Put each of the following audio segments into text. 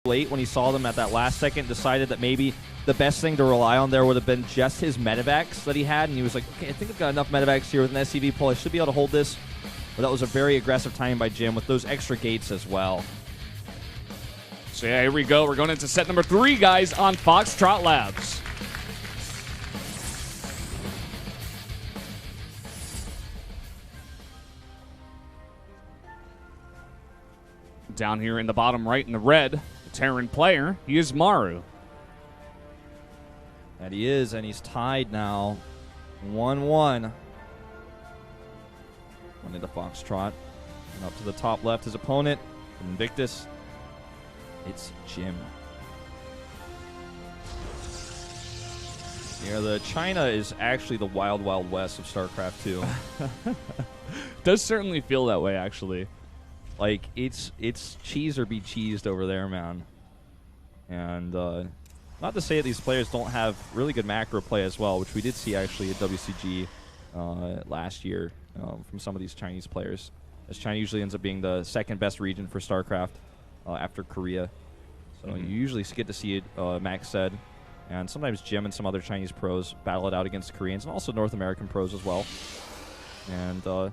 late when he saw them at that last second, decided that maybe the best thing to rely on there would have been just his medevacs that he had, and he was like, okay, I think I've got enough medevacs here with an SCV pull. I should be able to hold this. But that was a very aggressive timing by Jim with those extra gates as well. So yeah, here we go. We're going into set number 3, guys, on Foxtrot Labs. Down here in the bottom right in the red, the Terran player, he is Maru. And he is, and he's tied now. 1-1. One into Foxtrot. And up to the top left, his opponent, Invictus. It's Jim. Yeah, the China is actually the wild, wild west of StarCraft 2. Does certainly feel that way, actually. Like, it's cheese or be cheesed over there, man. And not to say that these players don't have really good macro play as well, which we did see actually at WCG last year from some of these Chinese players, as China usually ends up being the second best region for StarCraft after Korea. So you usually get to see it, Max said, and sometimes Jim and some other Chinese pros battle it out against Koreans and also North American pros as well. And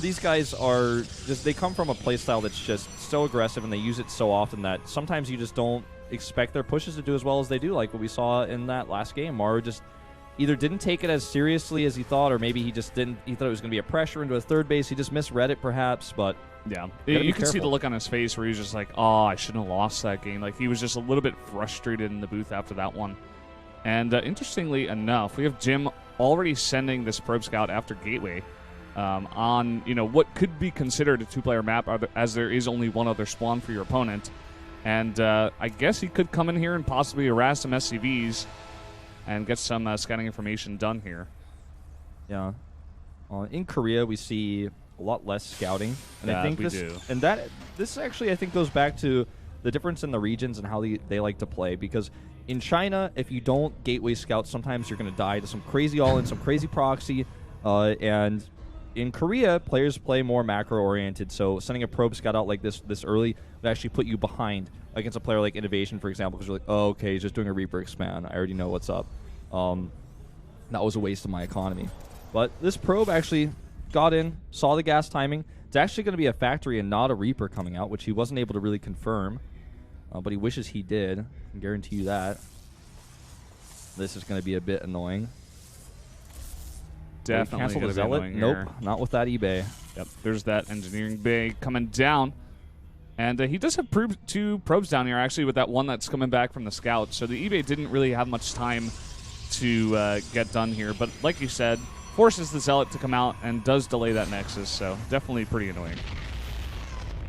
these guys are just, they come from a playstyle that's just so aggressive and they use it so often that sometimes you just don't expect their pushes to do as well as they do, like what we saw in that last game. Maru just either didn't take it as seriously as he thought, or maybe he just didn't, he thought it was going to be a pressure into a third base. He just misread it perhaps, but yeah, you can see the look on his face where he was just like, oh, I shouldn't have lost that game. Like, he was just a little bit frustrated in the booth after that one. And interestingly enough, we have Jim already sending this probe scout after Gateway on, you know, what could be considered a 2-player map, as there is only one other spawn for your opponent. And I guess he could come in here and possibly harass some SCVs and get some scouting information done here. Yeah. In Korea, we see a lot less scouting. And yeah, I think we do. And this actually, I think, goes back to the difference in the regions and how they like to play. Because in China, if you don't gateway scout, sometimes you're going to die to some crazy all-in, some crazy proxy. And in Korea, players play more macro-oriented, so sending a probe scout out like this early would actually put you behind against a player like Innovation, for example, because you're like, oh, okay, he's just doing a Reaper expand. I already know what's up. That was a waste of my economy. But this probe actually got in, saw the gas timing. It's actually going to be a factory and not a Reaper coming out, which he wasn't able to really confirm, but he wishes he did. I can guarantee you that. This is going to be a bit annoying. Definitely going to be annoying Nope, here. not with that eBay. Yep, there's that engineering bay coming down. And he does have 2 probes down here, actually, with that one that's coming back from the scout. So the eBay didn't really have much time to get done here. But like you said, forces the Zealot to come out and does delay that Nexus. So definitely pretty annoying.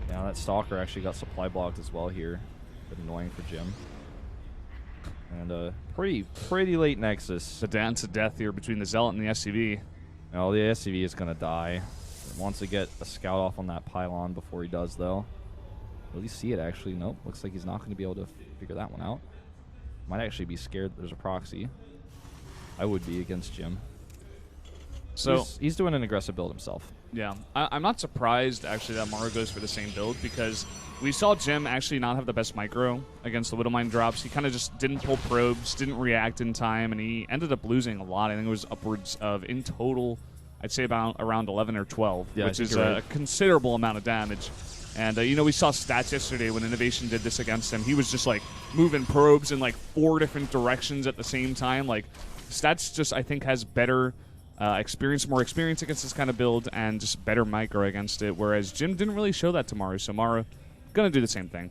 Yeah, that Stalker actually got supply blocked as well here. Bit annoying for Jim. And pretty late Nexus. The dance of death here between the Zealot and the SCV. Oh, the SCV is going to die. He wants to get a scout off on that pylon before he does, though. Will he see it, actually? Nope. Looks like he's not going to be able to figure that one out. Might actually be scared that there's a proxy. I would be against Jim. So he's doing an aggressive build himself. Yeah. I'm not surprised, actually, that Maru goes for the same build, because we saw Jim actually not have the best micro against the Widowmine drops. He kind of just didn't pull probes, didn't react in time, and he ended up losing a lot. I think it was upwards of, in total, I'd say about around 11 or 12, yeah, which is a considerable amount of damage. And, you know, we saw stats yesterday when Innovation did this against him. He was just, like, moving probes in, like, 4 different directions at the same time. Like, stats just, I think, has better more experience against this kind of build and just better micro against it, whereas Jim didn't really show that to Maru. So Maru going to do the same thing.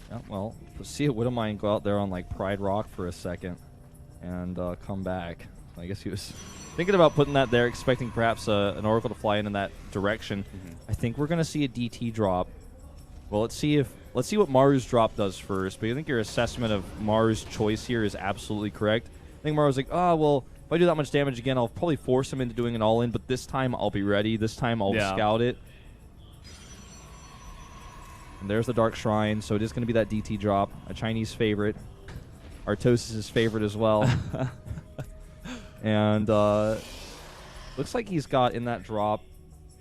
Yeah, well, we'll see a Widowmine go out there on, like, Pride Rock for a second and come back. I guess he was thinking about putting that there, expecting perhaps an Oracle to fly in that direction. I think we're going to see a DT drop. Well, let's see what Maru's drop does first. But I think your assessment of Maru's choice here is absolutely correct. I think Maru's like, oh, well, if I do that much damage again, I'll probably force him into doing an all-in, but this time I'll be ready. This time I'll scout it. And there's the Dark Shrine, so it is going to be that DT drop, a Chinese favorite. Artosis' favorite as well. And looks like he's got in that drop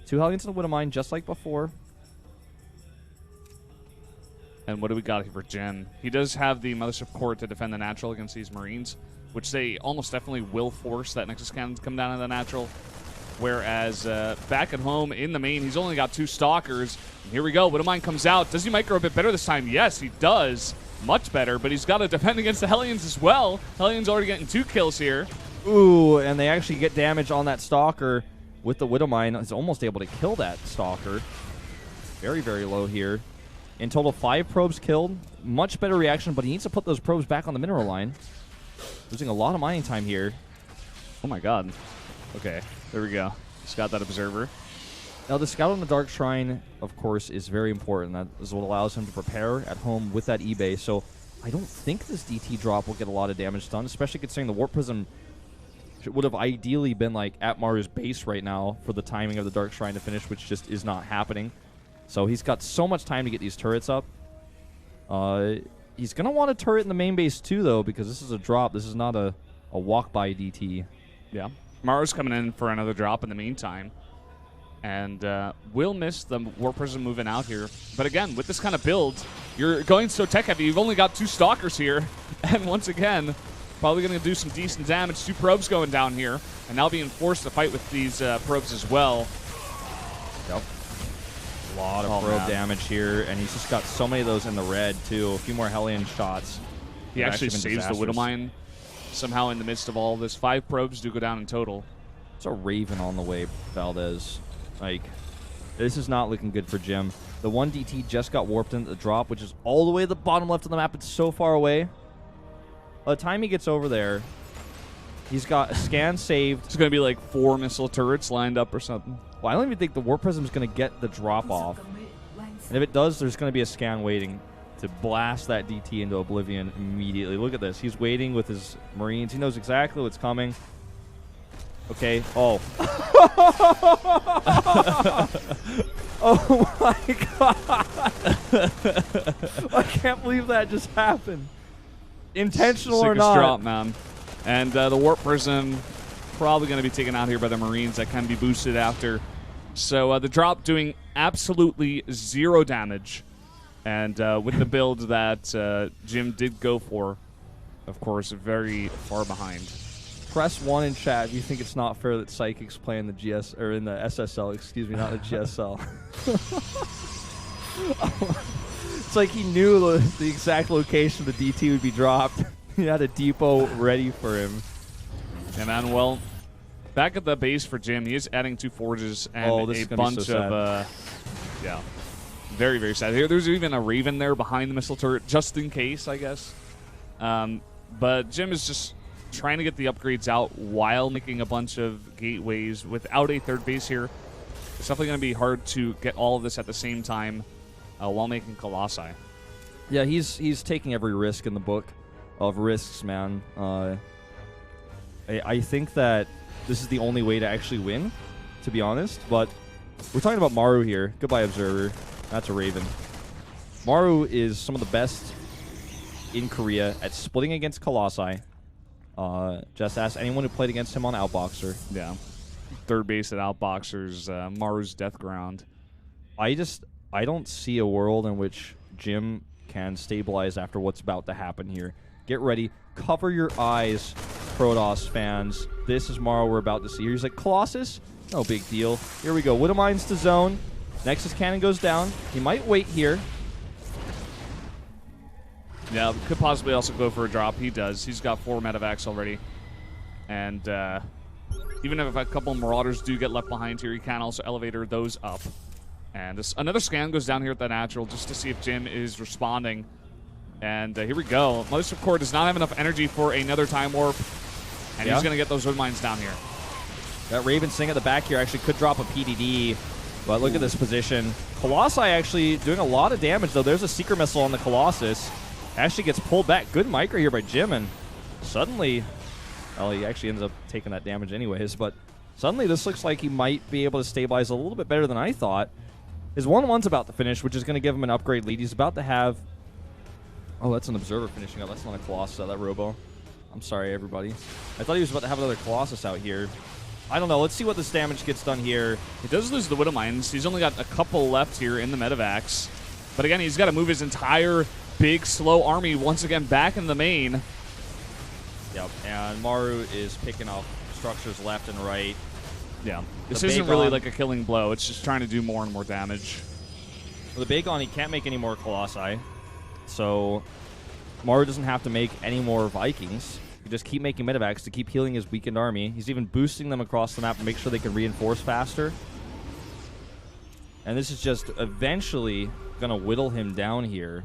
2 Hellions and a Widowmine, just like before. And what do we got here for Jim? He does have the Mothership Core to defend the natural against these Marines, which they almost definitely will force that Nexus Cannon to come down in the natural. Whereas back at home in the main, he's only got 2 Stalkers. And here we go. Widowmine comes out. Does he micro a bit better this time? Yes, he does. Much better, but he's got to defend against the Hellions as well. Hellions already getting 2 kills here. Ooh, and they actually get damage on that Stalker with the Widowmine. He's almost able to kill that Stalker. Very, very low here. In total, 5 probes killed. Much better reaction, but he needs to put those probes back on the mineral line. Losing a lot of mining time here. Oh my god. Okay, there we go. He's got that Observer. Now, the Scout on the Dark Shrine, of course, is very important. That is what allows him to prepare at home with that eBay. So I don't think this DT drop will get a lot of damage done, especially considering the Warp Prism would have ideally been like at Maru's base right now for the timing of the Dark Shrine to finish, which just is not happening. So he's got so much time to get these turrets up. He's going to want a turret in the main base too, though, because this is a drop. This is not a walk-by DT. Yeah. Maru's coming in for another drop in the meantime. And will miss the Warp Prism moving out here. But again, with this kind of build, you're going so tech-heavy. You've only got 2 Stalkers here. And once again, probably going to do some decent damage. 2 probes going down here. And now being forced to fight with these probes as well. Yep. A lot of probe damage here. And he's just got so many of those in the red, too. A few more Hellion shots. He actually saves the Widowmine somehow in the midst of all this. 5 probes do go down in total. It's a Raven on the way, Valdez. Like, this is not looking good for Jim. The 1 DT just got warped into the drop, which is all the way at the bottom left of the map. It's so far away. By the time he gets over there, he's got a scan saved. It's going to be like 4 missile turrets lined up or something. Well, I don't even think the Warp Prism is going to get the drop off. And if it does, there's going to be a scan waiting to blast that DT into oblivion immediately. Look at this. He's waiting with his Marines. He knows exactly what's coming. Okay. Oh. Oh my god. I can't believe that just happened. Intentional or not. Drop, man. And the Warp Prism probably going to be taken out here by the Marines. That can be boosted after. So the drop doing absolutely 0 damage. And with the build that Jim did go for, of course, very far behind. Press 1 in chat if you think it's not fair that Psychic's playing the GS or in the SSL, excuse me, not the GSL. It's like he knew the exact location the DT would be dropped. He had a depot ready for him. And then, well, back at the base for Jim, he is adding 2 forges and a bunch of yeah, very, very sad. Here, there's even a Raven there behind the missile turret, just in case, I guess. But Jim is just trying to get the upgrades out while making a bunch of gateways without a 3rd base here. It's definitely going to be hard to get all of this at the same time while making Colossi. Yeah, he's taking every risk in the book of risks, man. I think that this is the only way to actually win, to be honest. But we're talking about Maru here. Goodbye, Observer. That's a Raven. Maru is some of the best in Korea at splitting against Colossi. Just ask anyone who played against him on Outboxer. Yeah. 3rd base at Outboxer's Maru's death ground. I don't see a world in which Jim can stabilize after what's about to happen here. Get ready. Cover your eyes, Protoss fans. This is Maru we're about to see. He's like, Colossus? No big deal. Here we go. Widowmines to zone. Nexus Cannon goes down. He might wait here. Yeah, could possibly also go for a drop. He does. He's got 4 medevacs already. And even if a couple Marauders do get left behind here, he can also elevator those up. And another scan goes down here at the natural just to see if Jim is responding. And here we go. Mothership Core does not have enough energy for another time warp. And he's going to get those wood mines down here. That Raven Sing at the back here actually could drop a PDD. But look at this position. Colossi actually doing a lot of damage, though. There's a Seeker Missile on the Colossus. Actually gets pulled back. Good micro here by Jim, and suddenly, well, he actually ends up taking that damage anyways, but suddenly this looks like he might be able to stabilize a little bit better than I thought. His 1-1's about to finish, which is going to give him an upgrade lead. He's about to have... Oh, that's an Observer finishing up. That's not a Colossus out, that Robo. I'm sorry, everybody. I thought he was about to have another Colossus out here. I don't know. Let's see what this damage gets done here. He does lose the Widowmines. He's only got a couple left here in the medevacs. But again, he's got to move his entire big, slow army once again back in the main. Yep, and Maru is picking off structures left and right. Yeah, this isn't really like a killing blow. It's just trying to do more and more damage. With the Bagon, he can't make any more Colossi, so Maru doesn't have to make any more Vikings. He just keep making medevacs to keep healing his weakened army. He's even boosting them across the map to make sure they can reinforce faster. And this is just eventually going to whittle him down here.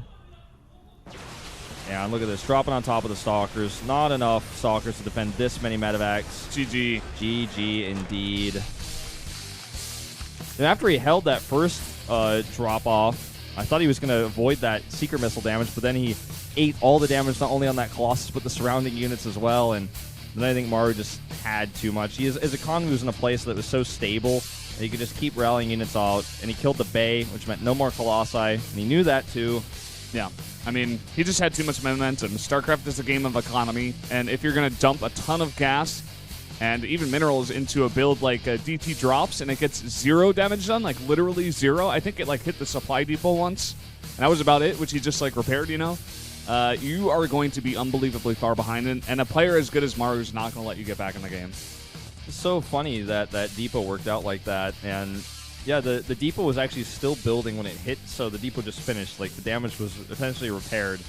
And look at this, dropping on top of the Stalkers. Not enough Stalkers to defend this many medevacs. GG. GG indeed. And after he held that first drop off, I thought he was going to avoid that Seeker Missile damage, but then he ate all the damage not only on that Colossus, but the surrounding units as well. And then I think Maru just had too much. His economy was in a place that was so stable that he could just keep rallying units out. And he killed the Bay, which meant no more Colossi. And he knew that too. Yeah. I mean, he just had too much momentum. StarCraft is a game of economy, and if you're going to dump a ton of gas and even minerals into a build like DT drops and it gets 0 damage done, like literally 0, I think it like hit the supply depot once, and that was about it, which he just like repaired, you know, you are going to be unbelievably far behind, and a player as good as Maru is not going to let you get back in the game. It's so funny that that depot worked out like that, and yeah, the depot was actually still building when it hit, so the depot just finished. Like, the damage was essentially repaired.